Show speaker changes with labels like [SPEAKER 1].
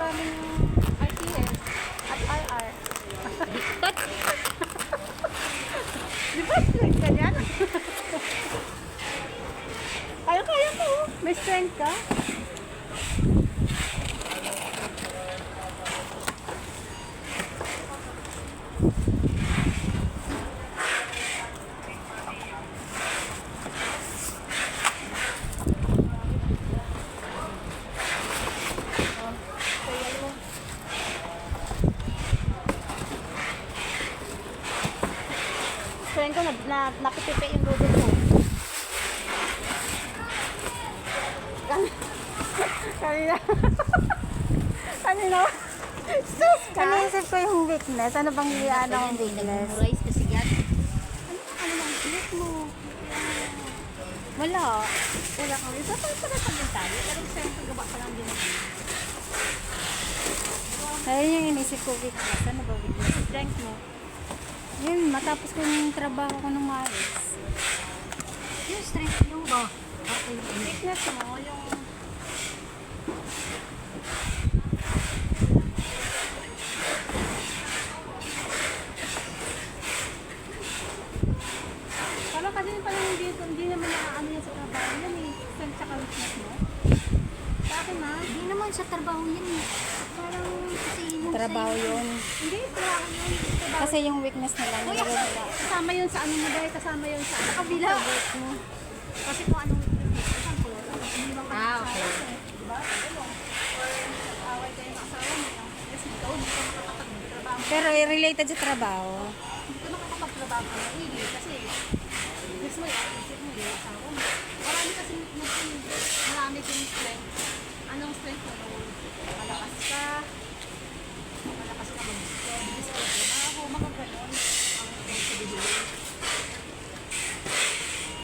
[SPEAKER 1] aming RTS at RR. Di ba strength ka niyan? Kaya ko. May strength ka? Strength ko napipipi yung ludo ko. Kanina. Sus ka?
[SPEAKER 2] Naisip ko yung weakness. Ano bang ang weakness?
[SPEAKER 3] Nag-memorize kasi yan.
[SPEAKER 1] Ano lang, click mo.
[SPEAKER 2] Wala.
[SPEAKER 1] Wala kang isa pa sa mental. Pero siyempre gawa ka lang din.
[SPEAKER 2] Ayun yung inisip ko weakness. Ano ba weakness?
[SPEAKER 1] Strength mo.
[SPEAKER 2] Yun, matapos ko yung trabaho ko ng maayos.
[SPEAKER 3] Yung strength nyo ba?
[SPEAKER 1] Weakness mo, yung parang kasi parang hindi naman nakaano yan sa trabaho yan eh. Strength tsaka weakness mo. Sa akin ha,
[SPEAKER 3] Hindi naman sa trabaho yan eh.
[SPEAKER 1] parang
[SPEAKER 3] Kasi yung
[SPEAKER 2] Trabaho
[SPEAKER 3] sa'yo-
[SPEAKER 2] yun.
[SPEAKER 1] hindi, trabaho yun. Trabaho.
[SPEAKER 2] Kasi yung weakness nila, nilagay nila.
[SPEAKER 1] Kasama yun sa ano mo dahil kasama yun sa
[SPEAKER 3] kabila.
[SPEAKER 1] sa work mo. Kasi kung anong weakness, example, hindi bang
[SPEAKER 3] Okay.
[SPEAKER 1] diba? Ano? Or away kayo ng asawa mo. Kasi ikaw, hindi ka makakapagtrabaho.
[SPEAKER 2] Pero related sa trabaho.
[SPEAKER 1] Hindi ka makakapagtrabaho ng hindi kasi gusto mo yun.